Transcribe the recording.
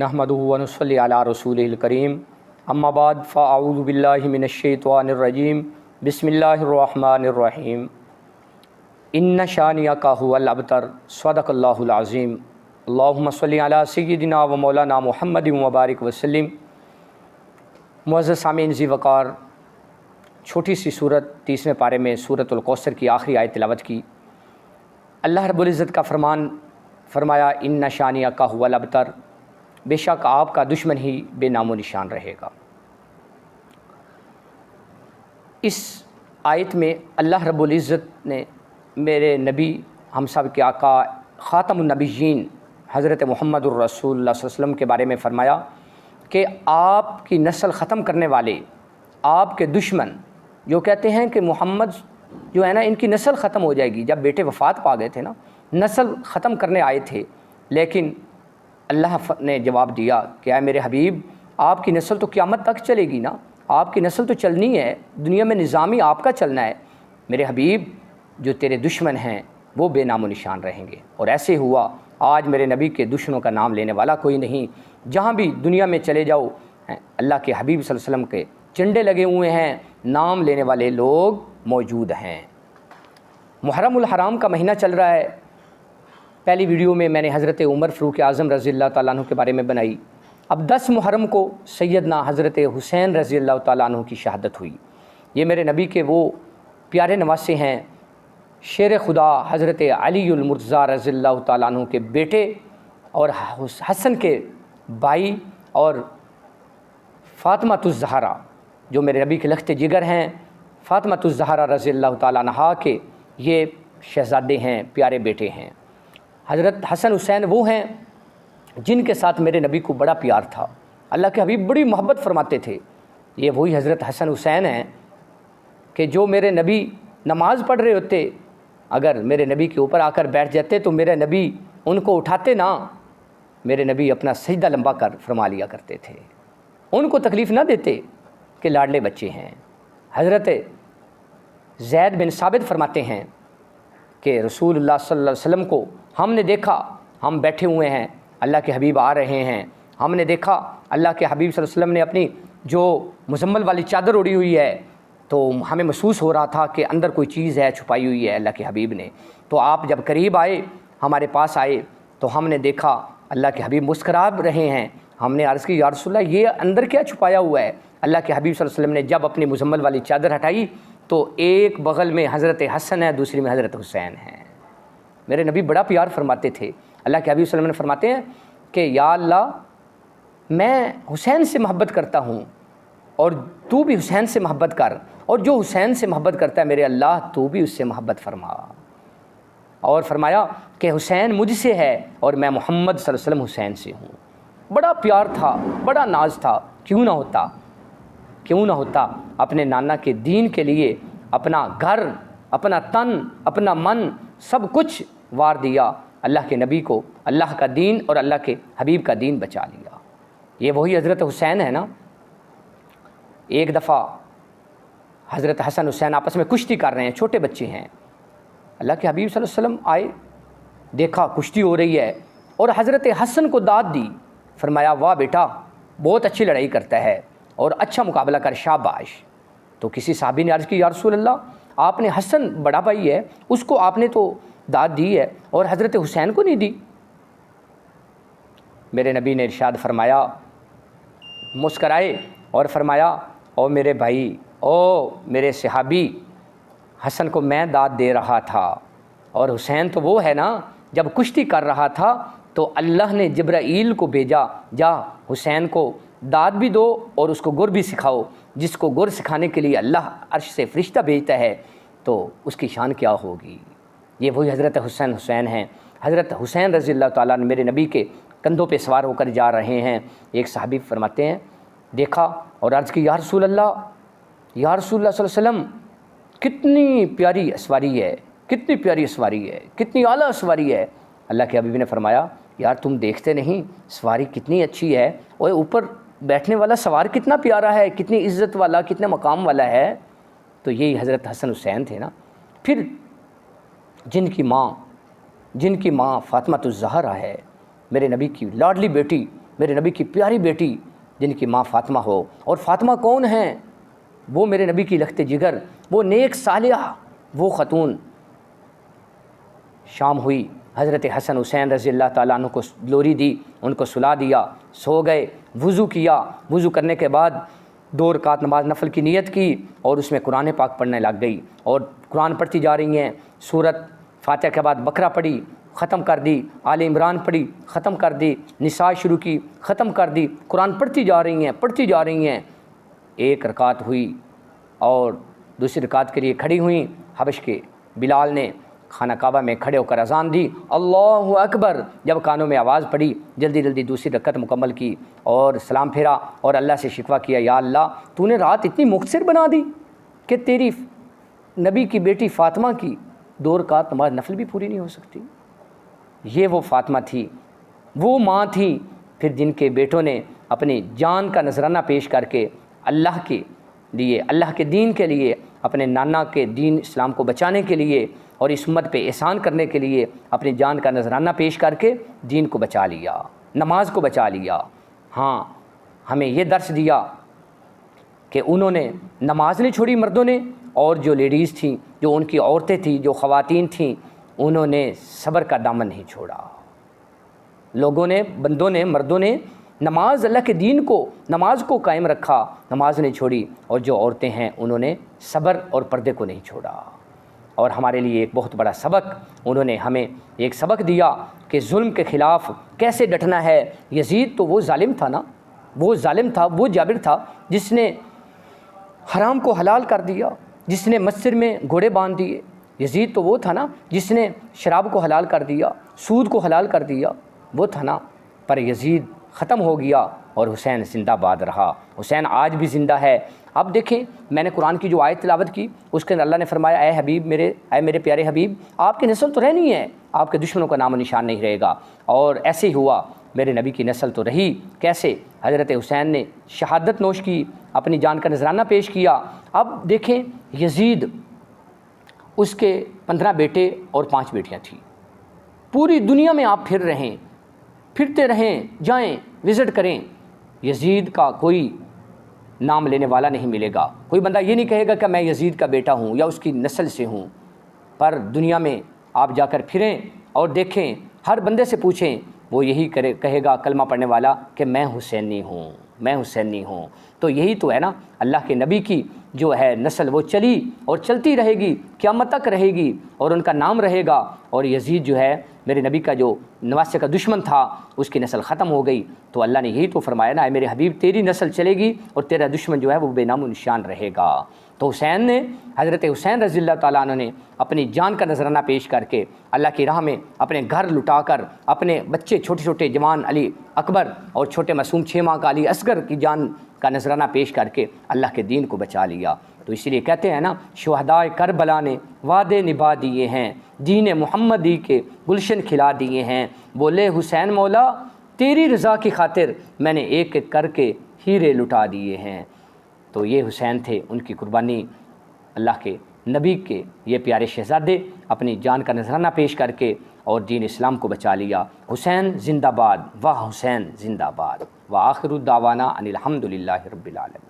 नहमदुहु व नुसल्ली अला रसूलिल करीम अम्मा बाद फ़अऊज़ु बिल्लाहि मिनश शैतानिर रजीम बिस्मिल्लाहिर्रहमानिर्रहीम इन्न शानिअका हुवल अबतर सदक़ल्लाहुल अज़ीम अल्लाहुम्मा सल्लि अला सय्यिदिना व मौलाना मुहम्मदिन व बारिक वसल्लिम। मुअज़्ज़ज़ सामीन ज़ी वक़ार, छोटी सी सूरत 30वें पारे में सूरतुल कौसर की आखिरी आयत तिलावत की। अल्लाह रब्बुल इज़्ज़त का फरमाया इन्न शानिअका हुवल अबतर, बेशक आपका दुश्मन ही बेनामो निशान रहेगा। इस आयत में अल्लाह रब्बुल इज़्ज़त ने मेरे नबी, हम सब के आका ख़ातमुन नबिय्यीन हज़रत मुहम्मदुर रसूलुल्लाह सल्लल्लाहु अलैहि वसल्लम के बारे में फरमाया कि आपकी नस्ल ख़त्म करने वाले, आपके दुश्मन जो कहते हैं कि मोहम्मद जो है ना, इनकी नस्ल ख़त्म हो जाएगी। जब बेटे वफ़ात पा गए थे ना, नस्ल ख़त्म करने आए थे, लेकिन अल्लाह ने जवाब दिया कि ऐ मेरे हबीब, आपकी नस्ल तो क़यामत तक चलेगी ना, आपकी नस्ल तो चलनी है, दुनिया में निज़ाम ही आपका चलना है। मेरे हबीब, जो तेरे दुश्मन हैं वो बेनामो निशान रहेंगे। और ऐसे हुआ, आज मेरे नबी के दुश्मनों का नाम लेने वाला कोई नहीं। जहाँ भी दुनिया में चले जाओ, अल्लाह के हबीब सल्लल्लाहु अलैहि वसल्लम के झंडे लगे हुए हैं, नाम लेने वाले लोग मौजूद हैं। मुहर्रमुल हराम का महीना चल रहा है। पहली वीडियो में मैंने हज़रत उमर फ़ारूक आज़म रज़ियल्लाहु ताला अन्हु के बारे में बनाई। अब 10 मुहर्रम को सैयदना हज़रत हुसैन रज़ियल्लाहु ताला अन्हु की शहादत हुई। ये मेरे नबी के वो प्यारे नवासे हैं, शेर खुदा हज़रत अलीउल मुर्तज़ा रज़ियल्लाहु ताला अन्हु के बेटे और हसन के भाई और फ़ातिमातुज़ ज़हरा जो मेरे नबी के लख्त जिगर हैं, फ़ातिमातुज़ ज़हरा रज़ियल्लाहु ताला अन्हा के ये शहज़ादे हैं, प्यारे बेटे हैं। हज़रत हसन हुसैन वो हैं जिनके साथ मेरे नबी को बड़ा प्यार था। अल्लाह के हबीब बड़ी मोहब्बत फरमाते थे। ये वही हज़रत हसन हुसैन हैं कि जो मेरे नबी नमाज़ पढ़ रहे होते, अगर मेरे नबी के ऊपर आकर बैठ जाते तो मेरे नबी उनको उठाते ना, मेरे नबी अपना सजदा लंबा कर फरमा लिया करते थे, उनको तकलीफ़ ना देते कि लाडले बच्चे हैं। हज़रत ज़ैद बिन साबित फरमाते हैं कि रसूलुल्लाह सल्लल्लाहु अलैहि वसल्लम को हमने देखा, हम बैठे हुए हैं, अल्लाह के हबीब आ रहे हैं, हमने देखा अल्लाह के हबीब सल्लल्लाहु अलैहि वसल्लम ने अपनी जो मुज़म्मल वाली चादर ओढ़ी हुई है, तो हमें महसूस हो रहा था कि अंदर कोई चीज़ है, छुपाई हुई है अल्लाह के हबीब ने। तो आप जब करीब आए, हमारे पास आए, तो हमने देखा अल्लाह के हबीब मुस्करा रहे हैं। हमने अर्ज़ की, या रसूलल्लाह, ये अंदर क्या छुपाया हुआ है? अल्लाह के हबीब सल्लल्लाहु अलैहि वसल्लम ने जब अपनी मुज़म्मल वाली चादर हटाई तो एक बगल में हज़रत हसन है, दूसरी में हज़रत हुसैन है। मेरे नबी बड़ा प्यार फरमाते थे। अल्लाह के हबीब सल्लल्लाहु अलैहि वसल्लम ने फरमाते हैं कि या अल्लाह, मैं हुसैन से मोहब्बत करता हूँ और तू भी हुसैन से मोहब्बत कर, और जो हुसैन से मोहब्बत करता है मेरे अल्लाह, तू भी उससे मोहब्बत फरमा। और फरमाया कि हुसैन मुझसे है और मैं मोहम्मद सल्लल्लाहु अलैहि वसल्लम हुसैन से हूँ। बड़ा प्यार था, बड़ा नाज था। क्यों ना होता अपने नाना के दीन के लिए अपना घर, अपना तन, अपना मन, सब कुछ वार दिया। अल्लाह के नबी को अल्लाह का दीन और अल्लाह के हबीब का दीन बचा लिया। ये वही हज़रत हुसैन है ना। एक दफ़ा हज़रत हसन हुसैन आपस में कुश्ती कर रहे हैं, छोटे बच्चे हैं। अल्लाह के हबीब सल्लल्लाहु अलैहि वसल्लम आए, देखा कुश्ती हो रही है और हज़रत हसन को दाद दी। फरमाया, वाह बेटा, बहुत अच्छी लड़ाई करता है और अच्छा मुकाबला कर, शाबाश। तो किसी साहबी ने अर्ज़ की, या रसूल अल्लाह, आपने हसन बड़ा भाई है, उसको आपने तो दाद दी है और हज़रत हुसैन को नहीं दी। मेरे नबी ने इरशाद फरमाया, मुस्कराए और फरमाया, ओ मेरे भाई, ओ मेरे सहाबी, हसन को मैं दाद दे रहा था और हुसैन तो वो है ना, जब कुश्ती कर रहा था तो अल्लाह ने जिब्राईल को भेजा, जा हुसैन को दाद भी दो और उसको गुर भी सिखाओ। जिसको गुर सिखाने के लिए अल्लाह अर्श से फ़रिश्ता भेजता है तो उसकी शान क्या होगी। ये वही हज़रत हुसैन हैं। हज़रत हुसैन रज़ियल्लाहु ताला अन्हु मेरे नबी के कंधों पे सवार होकर जा रहे हैं। एक सहाबी फरमाते हैं, देखा और अर्ज़ की, या रसूलल्लाह, या रसूलल्लाह सल्लल्लाहु अलैहि वसल्लम, कितनी प्यारी सवारी है, कितनी प्यारी सवारी है, कितनी आला सवारी है। अल्लाह के हबीब ने फरमाया, यार तुम देखते नहीं सवारी कितनी अच्छी है, और ऊपर बैठने वाला सवार कितना प्यारा है, कितनी इज़्ज़त वाला, कितने मकाम वाला है। तो यही हज़रत हसन हुसैन थे ना। फिर जिनकी माँ फ़ातिमातुज़ ज़हरा है, मेरे नबी की लाडली बेटी, میرے نبی کی پیاری بیٹی جن کی ماں فاطمہ ہو. اور فاطمہ کون ہیں؟ وہ میرے نبی کی لخت جگر، وہ نیک صالحہ، وہ خاتون. شام ہوئی، حضرت حسن حسین رضی اللہ تعالیٰ عنہ کو لوری دی، ان کو سلا دیا، سو گئے. وضو کیا، وضو کرنے کے بعد 2 رکعت نماز نفل کی نیت کی اور اس میں قرآن پاک پڑھنے لگ گئی اور قرآن پڑھتی جا رہی ہیں. سورت فاتحہ کے بعد بقرہ پڑھی، ختم کر دی. آل عمران پڑھی، ختم کر دی. نساء شروع کی، ختم کر دی. قرآن پڑھتی جا رہی ہیں. 1 رکعت ہوئی اور دوسری رکعت کے لیے کھڑی ہوئیں. حبش کے بلال نے خانہ کعبہ میں کھڑے ہو کر اذان دی، اللہ اکبر. جب کانوں میں آواز پڑی، جلدی جلدی دوسری رکعت مکمل کی اور سلام پھیرا اور اللہ سے شکوہ کیا، یا اللہ تو نے رات اتنی مختصر بنا دی کہ تیری نبی کی بیٹی فاطمہ کی 2 رکعت نماز نفل بھی پوری نہیں ہو سکتی. یہ وہ فاطمہ تھی، وہ ماں تھی پھر جن کے بیٹوں نے اپنی جان کا نذرانہ پیش کر کے اللہ کے لیے، اللہ کے دین کے لیے، اپنے نانا کے دین اسلام کو بچانے کے لیے اور اس امت پہ احسان کرنے کے لیے اپنی جان کا نذرانہ پیش کر کے دین کو بچا لیا، نماز کو بچا لیا. ہاں، ہمیں یہ درس دیا کہ انہوں نے نماز نہیں چھوڑی مردوں نے، اور جو لیڈیز تھیں، جو ان کی عورتیں تھیں، جو خواتین تھیں، انہوں نے صبر کا دامن نہیں چھوڑا. لوگوں نے، بندوں نے، مردوں نے نماز، اللہ کے دین کو، نماز کو قائم رکھا، نماز نہیں چھوڑی. اور جو عورتیں ہیں انہوں نے صبر اور پردے کو نہیں چھوڑا. اور ہمارے لیے ایک بہت بڑا سبق، انہوں نے ہمیں ایک سبق دیا کہ ظلم کے خلاف کیسے ڈٹنا ہے. یزید تو وہ ظالم تھا نا، وہ ظالم تھا، وہ جابر تھا جس نے حرام کو حلال کر دیا، جس نے مسجد میں گھوڑے باندھ دیے. یزید تو وہ تھا نا جس نے شراب کو حلال کر دیا، سود کو حلال کر دیا، وہ تھا نا. پر یزید ختم ہو گیا اور حسین زندہ باد رہا. حسین آج بھی زندہ ہے. اب دیکھیں، میں نے قرآن کی جو آیت تلاوت کی اس کے اندر اللہ نے فرمایا، اے حبیب میرے، اے میرے پیارے حبیب، آپ کی نسل تو رہنی ہے، آپ کے دشمنوں کا نام و نشان نہیں رہے گا. اور ایسے ہی ہوا، میرے نبی کی نسل تو رہی. کیسے؟ حضرت حسین نے شہادت نوش کی، اپنی جان کا نذرانہ پیش کیا. اب دیکھیں، یزید، اس کے 15 بیٹے اور 5 بیٹیاں تھیں. پوری دنیا میں آپ پھرتے رہیں، جائیں، وزٹ کریں، یزید کا کوئی نام لینے والا نہیں ملے گا. کوئی بندہ یہ نہیں کہے گا کہ میں یزید کا بیٹا ہوں یا اس کی نسل سے ہوں. پر دنیا میں آپ جا کر پھریں اور دیکھیں، ہر بندے سے پوچھیں، وہ یہی کہے گا کلمہ پڑھنے والا کہ میں حسینی ہوں، میں حسینی ہوں. تو یہی تو ہے نا، اللہ کے نبی کی جو ہے نسل وہ چلی اور چلتی رہے گی، قیامت تک رہے گی اور ان کا نام رہے گا. اور یزید جو ہے میرے نبی کا جو نواسے کا دشمن تھا، اس کی نسل ختم ہو گئی. تو اللہ نے یہی تو فرمایا نا، اے میرے حبیب تیری نسل چلے گی اور تیرا دشمن جو ہے وہ بے نام و نشان رہے گا. تو حسین نے، حضرت حسین رضی اللہ تعالیٰ عنہ نے اپنی جان کا نذرانہ پیش کر کے اللہ کی راہ میں اپنے گھر لٹا کر، اپنے بچے چھوٹے چھوٹے جوان علی اکبر اور چھوٹے معصوم 6 ماہ کا علی اصغر کی جان کا نذرانہ پیش کر کے اللہ کے دین کو بچا لیا. تو اسی لیے کہتے ہیں نا، شہدائے کربلا نے وعدے نبھا دیے ہیں، دین محمدی کے گلشن کھلا دیے ہیں. بولے حسین مولا تیری رضا کی خاطر میں نے ایک ایک کر کے ہیرے لٹا دیے ہیں. تو یہ حسین تھے، ان کی قربانی، اللہ کے نبی کے یہ پیارے شہزادے اپنی جان کا نذرانہ پیش کر کے اور دین اسلام کو بچا لیا. حسین زندہ باد، واہ حسین زندہ باد. وآخر الدعوانا ان الحمد للہ رب العالمین.